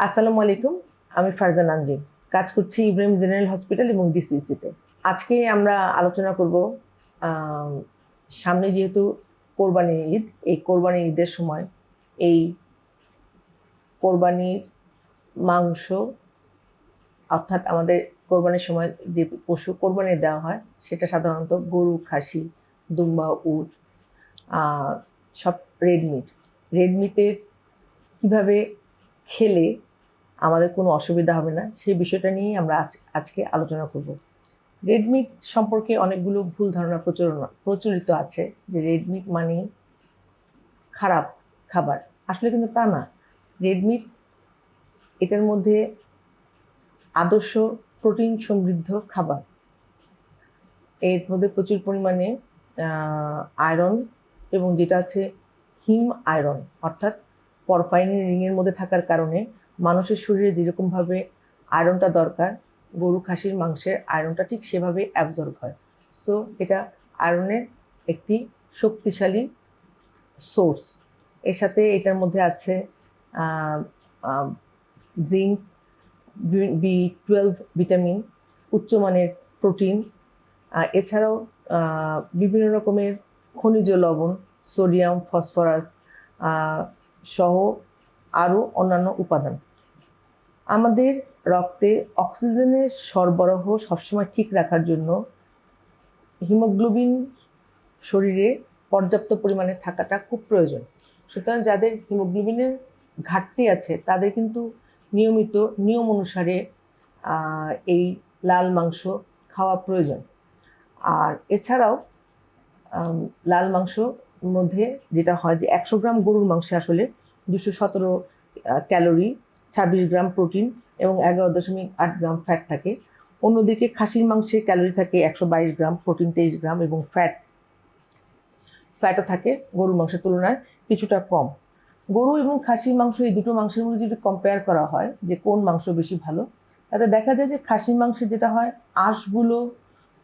আসসালামু আলাইকুম। আমি ফারজানা আনজিম, কাজ করছি ইব্রাহিম জেনারেল হসপিটাল এবং ডিসিসিতে। আজকে আমরা আলোচনা করব সামনে যেহেতু কোরবানির ঈদ, এই কোরবানির ঈদের সময় এই কোরবানির মাংস, অর্থাৎ আমাদের কোরবানির সময় যে পশু কোরবানি দেওয়া হয় সেটা সাধারণত গরু, খাসি, দুম্বা, উট, সব রেডমিট। রেডমিটের কীভাবে খেলে আমাদের কোনো অসুবিধা হবে না, সেই বিষয়টা নিয়েই আমরা আজকে আলোচনা করব। রেডমিট সম্পর্কে অনেকগুলো ভুল ধারণা প্রচলিত আছে যে রেডমিট মানে খারাপ খাবার। আসলে কিন্তু তা না। রেডমিট এটার মধ্যে আদর্শ প্রোটিন সমৃদ্ধ খাবার। এর মধ্যে প্রচুর পরিমাণে আয়রন এবং যেটা আছে হিম আয়রন, অর্থাৎ পরফাইরিন রিংয়ের মধ্যে থাকার কারণে মানুষের শরীরে যেরকমভাবে আয়রনটা দরকার, গরু খাসির মাংসের আয়রনটা ঠিক সেভাবে অ্যাবজর্ব হয়। সো এটা আয়রনের একটি শক্তিশালী সোর্স। এর সাথে এটার মধ্যে আছে জিঙ্ক, B12 ভিটামিন, উচ্চমানের প্রোটিন, এছাড়াও বিভিন্ন রকমের খনিজ লবণ, সোডিয়াম, ফসফরাস সহ আরও অন্যান্য উপাদান। আমাদের রক্তে অক্সিজেনের সরবরাহ সবসময় ঠিক রাখার জন্য হিমোগ্লোবিন শরীরে পর্যাপ্ত পরিমাণে থাকাটা খুব প্রয়োজন। সুতরাং যাদের হিমোগ্লোবিনের ঘাটতি আছে তাদের কিন্তু নিয়মিত নিয়ম অনুসারে এই লাল মাংস খাওয়া প্রয়োজন। আর এছাড়াও লাল মাংসর মধ্যে যেটা হয় যে 100 গ্রাম গরুর মাংসে আসলে 217 ক্যালোরি, 26 গ্রাম প্রোটিন এবং 11.8 গ্রাম ফ্যাট থাকে। অন্যদিকে খাসির মাংসে ক্যালোরি থাকে 122 গ্রাম, প্রোটিন 23 গ্রাম এবং ফ্যাটও থাকে গরুর মাংসের তুলনায় কিছুটা কম। গরু এবং খাসির মাংস এই দুটো মাংসের মধ্যে যদি কম্পেয়ার করা হয় যে কোন মাংস বেশি ভালো, তাতে দেখা যায় যে খাসির মাংসে যেটা হয় আঁশগুলো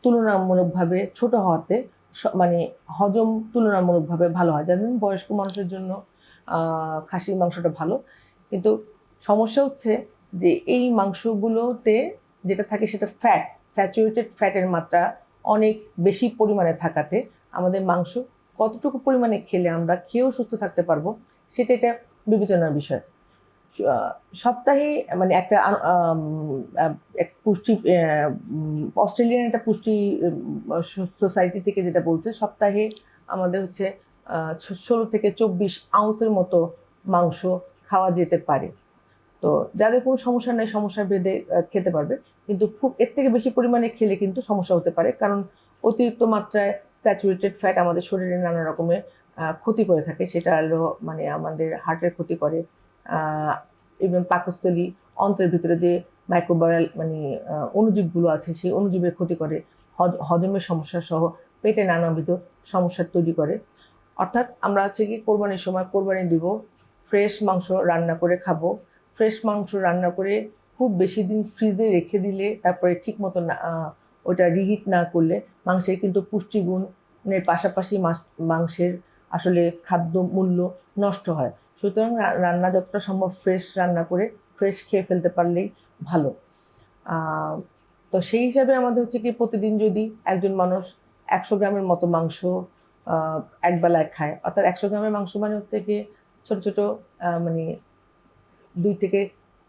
তুলনামূলকভাবে ছোট হওয়াতে মানে হজম তুলনামূলকভাবে ভালো হয়। যেমন বয়স্ক মানুষের জন্য খাসির মাংসটা ভালো, কিন্তু সমস্যা হচ্ছে যে এই মাংসগুলোতে যেটা থাকে সেটা ফ্যাট, স্যাচুরেটেড ফ্যাটের মাত্রা অনেক বেশি পরিমাণে থাকাতে আমাদের মাংস কতটুকু পরিমাণে খেলে আমরা খেয়েও সুস্থ থাকতে পারবো সেটা এটা বিবেচনার বিষয়। সপ্তাহে মানে একটা পুষ্টি অস্ট্রেলিয়ান একটা পুষ্টি সোসাইটি থেকে যেটা বলছে সপ্তাহে আমাদের হচ্ছে 16 থেকে 24 আউন্সের মতো মাংস খাওয়া যেতে পারে। তো যাদের কোনো সমস্যা নেই সমস্যার ভেদে খেতে পারবে, কিন্তু খুব এর থেকে বেশি পরিমাণে খেলে কিন্তু সমস্যা হতে পারে, কারণ অতিরিক্ত মাত্রায় স্যাচুরেটেড ফ্যাট আমাদের শরীরে নানা রকমের ক্ষতি করে থাকে। সেটা হলো মানে আমাদের হার্টের ক্ষতি করে, এবং পাকস্থলী অন্ত্রের ভিতরে যে মাইক্রোবায়াল মানে অণুজীবগুলো আছে সেই অণুজীবের ক্ষতি করে, হজমের সমস্যা সহ পেটে নানাবিধ সমস্যা তৈরি করে। অর্থাৎ আমরা হচ্ছে কি কোরবানির সময় কোরবানি দিব, ফ্রেশ মাংস রান্না করে খাবো। ফ্রেশ মাংস রান্না করে খুব বেশি দিন ফ্রিজে রেখে দিলে তারপরে ঠিক মতো ওটা রিহিট না করলে মাংসের কিন্তু পুষ্টিগুণের পাশাপাশি মাংসের আসলে খাদ্য মূল্য নষ্ট হয়। সুতরাং রান্না যতটা সম্ভব ফ্রেশ রান্না করে ফ্রেশ খেয়ে ফেলতে পারলেই ভালো। তো সেই হিসাবে আমাদের হচ্ছে কি প্রতিদিন যদি একজন মানুষ 100 গ্রামের মতো মাংস একবেলায় খায়, অর্থাৎ 100 গ্রামের মাংস মানে হচ্ছে কি ছোট ছোট মানে 2 থেকে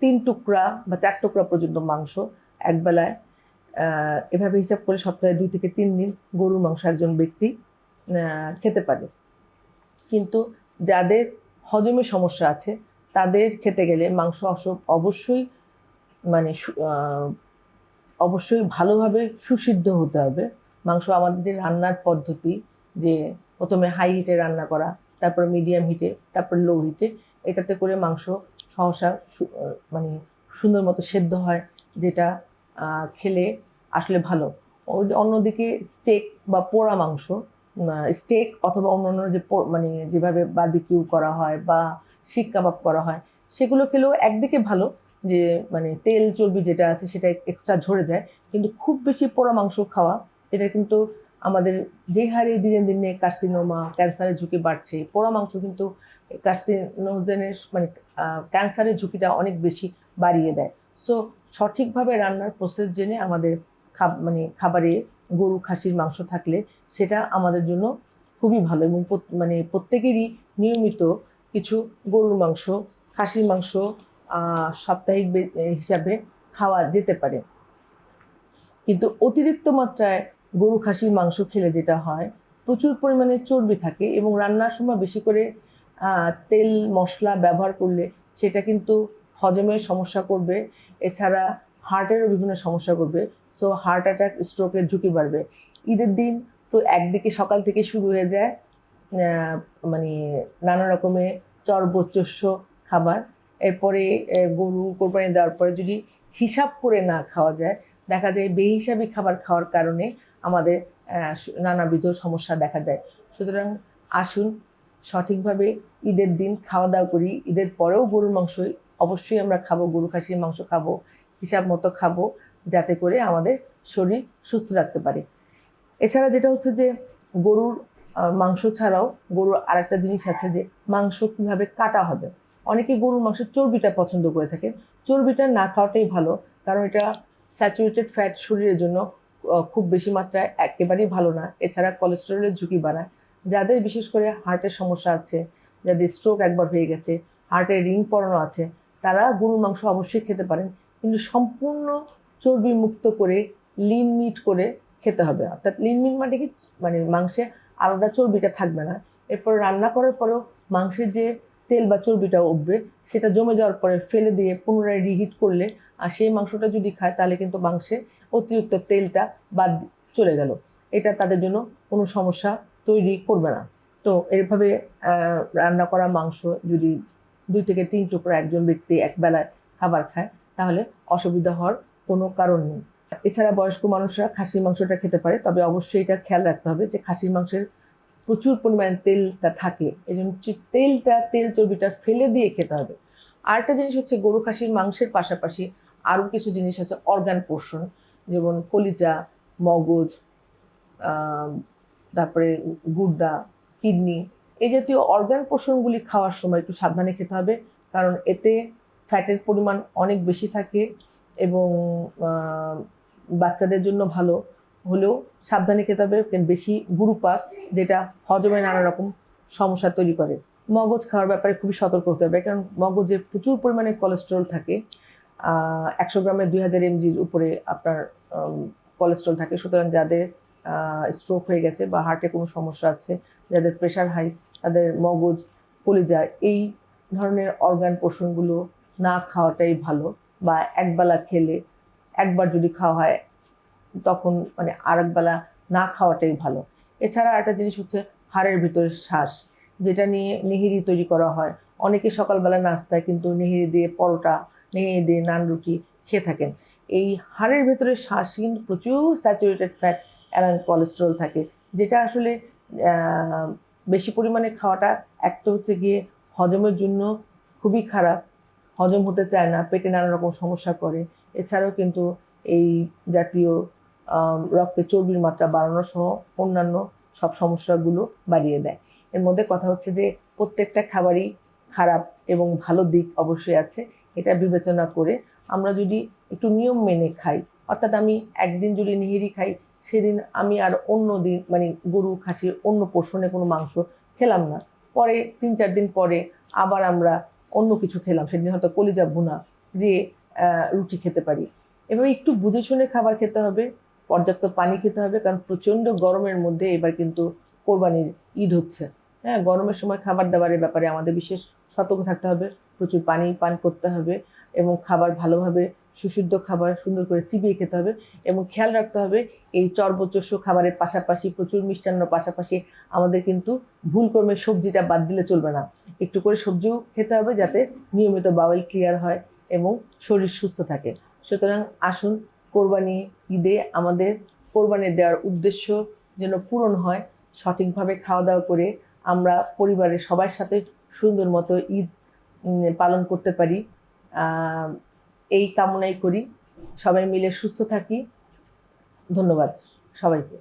3 টুকরা বা 4 টুকরা পর্যন্ত মাংস একবেলায়, এভাবে হিসাব করে সপ্তাহে 2 থেকে 3 দিন গরুর মাংস একজন ব্যক্তি খেতে পারে। কিন্তু যাদের হজমের সমস্যা আছে তাদের খেতে গেলে মাংস অবশ্যই মানে অবশ্যই ভালোভাবে সুসিদ্ধ হতে হবে। মাংস আমাদের যে রান্নার পদ্ধতি, যে প্রথমে হাই হিটে রান্না করা, তারপর মিডিয়াম হিটে, তারপর লো হিটে, এটাতে করে মাংস সহসা মানে সুন্দর মতো সেদ্ধ হয়, যেটা খেলে আসলে ভালো। অন্যদিকে স্টেক বা পোড়া মাংস, স্টেক অথবা অন্যান্য যে মানে যেভাবে বারবিকিউ করা হয় বা শিক কাবাব করা হয়, সেগুলো খেলেও একদিকে ভালো যে মানে তেল চর্বি যেটা আছে সেটা এক্সট্রা ঝরে যায়, কিন্তু খুব বেশি পোড়া মাংস খাওয়া এটা কিন্তু আমাদের যে হারে দিনে দিনে কার্সিনোমা, ক্যান্সারের ঝুঁকি বাড়ছে, পোড়া মাংস কিন্তু কার্সিনোজেনের মানে ক্যান্সারের ঝুঁকিটা অনেক বেশি বাড়িয়ে দেয়। সো সঠিকভাবে রান্নার প্রসেস জেনে আমাদের মানে খাবারে গরু খাসির মাংস থাকলে সেটা আমাদের জন্য খুবই ভালো, এবং মানে প্রত্যেকেরই নিয়মিত কিছু গরুর মাংস, খাসির মাংস সাপ্তাহিক হিসাবে খাওয়া যেতে পারে। কিন্তু অতিরিক্ত মাত্রায় গরু খাসির মাংস খেলে যেটা হয়, প্রচুর পরিমাণে চর্বি থাকে এবং রান্নার সময় বেশি করে তেল মশলা ব্যবহার করলে সেটা কিন্তু হজমের সমস্যা করবে, এছাড়া হার্টেরও বিভিন্ন সমস্যা করবে। সো হার্ট অ্যাটাক, স্ট্রোকের ঝুঁকি বাড়বে। ঈদের দিন তো একদিকে সকাল থেকে শুরু হয়ে যায় মানে নানা রকমের চর্বচস্য খাবার, এরপরে গরু কোরবানি দেওয়ার পরে যদি হিসাব করে না খাওয়া যায়, দেখা যায় বেহিসাবি খাবার খাওয়ার কারণে আমাদের নানাবিধ সমস্যা দেখা দেয়। সুতরাং আসুন সঠিকভাবে ঈদের দিন খাওয়া দাওয়া করি। ঈদের পরেও গরুর মাংস অবশ্যই আমরা খাবো, গরু খাসির মাংস খাবো, হিসাব মতো খাবো, যাতে করে আমাদের শরীর সুস্থ রাখতে পারে। এছাড়া যেটা হচ্ছে যে গরুর মাংস ছাড়াও গরুর আরেকটা জিনিস আছে যে মাংস কীভাবে কাটা হবে। অনেকে গরুর মাংসের চর্বিটা পছন্দ করে থাকে। চর্বিটা না খাওয়াটাই ভালো, কারণ এটা স্যাচুরেটেড ফ্যাট শরীরের জন্য খুব বেশি মাত্রায় একেবারেই ভালো না। এছাড়া কোলেস্টেরলের ঝুঁকি বাড়ায়। যাদের বিশেষ করে হার্টের সমস্যা আছে, যাদের স্ট্রোক একবার হয়ে গেছে, হার্টের রিং পড়ানো আছে, তারা গরুর মাংস অবশ্যই খেতে পারেন, কিন্তু সম্পূর্ণ চর্বি মুক্ত করে লিন মিট করে খেতে হবে। অর্থাৎ লিন মিট মানে কি, মানে মাংসে আলাদা চর্বিটা থাকবে না। এরপর রান্না করার পরেও মাংসের যে তেল বা চর্বিটা উঠবে সেটা জমে যাওয়ার পরে ফেলে দিয়ে পুনরায় রিহিট করলে আর সেই মাংসটা যদি খায় তাহলে কিন্তু মাংসে অতিরিক্ত তেলটা বাদ চলে গেল। এটা তাদের জন্য কোনো সমস্যা তৈরি করবে না। তো এইভাবে রান্না করা মাংস যদি 2 থেকে 3 টুকরা একজন ব্যক্তি একবেলায় খাবার খায় তাহলে অসুবিধা হওয়ার কোনো কারণ নেই। এছাড়া বয়স্ক মানুষরা খাসির মাংসটা খেতে পারে, তবে অবশ্যই এটা খেয়াল রাখতে হবে যে খাসির মাংসের প্রচুর পরিমাণে তেলটা থাকে, এই জন্য তেল চর্বিটা ফেলে দিয়ে খেতে হবে। আরেকটা জিনিস হচ্ছে গরু খাসির মাংসের পাশাপাশি আরও কিছু জিনিস আছে অর্গান পোর্শন, যেমন কলিজা, মগজ, তারপরে গুর্দা, কিডনি, এই জাতীয় অর্গান পোর্শনগুলি খাওয়ার সময় একটু সাবধানে খেতে হবে, কারণ এতে ফ্যাটের পরিমাণ অনেক বেশি থাকে এবং বাচ্চাদের জন্য ভালো হলেও সাবধানে খেতে হবে, বেশি গুরুপাক যেটা হজমে নানা রকম সমস্যা তৈরি করে। মগজ খাওয়ার ব্যাপারে খুবই সতর্ক হতে হবে, কারণ মগজে প্রচুর পরিমাণে কোলেস্টেরল থাকে। 100 গ্রামে 2000 mgর উপরে আপনার কোলেস্টেরল থাকে। সুতরাং যাদের স্ট্রোক হয়ে গেছে বা হার্টে কোনো সমস্যা আছে, যাদের প্রেশার হাই, তাদের মগজ, কলিজা এই ধরনের অর্গান পোর্শনগুলো না খাওয়াটাই ভালো, বা একবেলা খেলে একবার যদি খাওয়া হয় তখন মানে আরেকবেলা না খাওয়াটাই ভালো। এছাড়া একটা জিনিস হচ্ছে হাড়ের ভিতরে শ্বাস, যেটা নিয়ে নেহেরি তৈরি করা হয়। অনেকে সকালবেলা নাস্তায় কিন্তু নেহেরি দিয়ে পরোটা, নেহেরি দিয়ে নান রুটি খেয়ে থাকেন। এই হাড়ের ভেতরে শ্বাস কিন্তু প্রচুর স্যাচুরেটেড ফ্যাট এবং কোলেস্টেরল থাকে, যেটা আসলে বেশি পরিমাণে খাওয়াটা একটা হচ্ছে গিয়ে হজমের জন্য খুবই খারাপ, হজম হতে চায় না, পেটে নানা রকম সমস্যা করে। এছাড়াও কিন্তু এই জাতীয় রক্তে চর্বির মাত্রা বাড়ানো সহ অন্যান্য সব সমস্যাগুলো বাড়িয়ে দেয়। এর মধ্যে কথা হচ্ছে যে প্রত্যেকটা খাবারই খারাপ এবং ভালো দিক অবশ্যই আছে, এটা বিবেচনা করে আমরা যদি একটু নিয়ম মেনে খাই, অর্থাৎ আমি একদিন যদি নেহেরি খাই, সেদিন আমি আর অন্য দিন মানে গরু খাসির অন্য পোর্শনে কোনো মাংস খেলাম না, পরে 3-4 দিন পরে আবার আমরা অন্য কিছু খেলাম, সেদিন হয়তো কলিজা ভুনা দিয়ে রুটি খেতে পারি। এভাবে একটু বুঝে শুনে খাবার খেতে হবে, পর্যাপ্ত পানি খেতে হবে, কারণ প্রচণ্ড গরমের মধ্যে এবার কিন্তু কোরবানির ঈদ হচ্ছে। হ্যাঁ, গরমের সময় খাবার দাবারের ব্যাপারে আমাদের বিশেষ সতর্ক থাকতে হবে, প্রচুর পানি পান করতে হবে এবং খাবার ভালোভাবে সুশুদ্ধ খাবার সুন্দর করে চিবিয়ে খেতে হবে এবং খেয়াল রাখতে হবে এই চর্বচস্য খাবারের পাশাপাশি প্রচুর মিষ্টান্ন পাশাপাশি আমাদের কিন্তু ভুলক্রমে সবজিটা বাদ দিলে চলবে না, একটু করে সবজিও খেতে হবে যাতে নিয়মিত বাওয়েল ক্লিয়ার হয় এবং শরীর সুস্থ থাকে। সুতরাং আসুন কোরবানি ঈদে আমাদের কোরবানি দেওয়ার উদ্দেশ্য যেন পূরণ হয়, সঠিকভাবে খাওয়া দাওয়া করে আমরা পরিবারের সবার সাথে সুন্দর মতো ঈদ পালন করতে পারি, এই কামনাই করি। সবাই মিলে সুস্থ থাকি। ধন্যবাদ সবাইকে।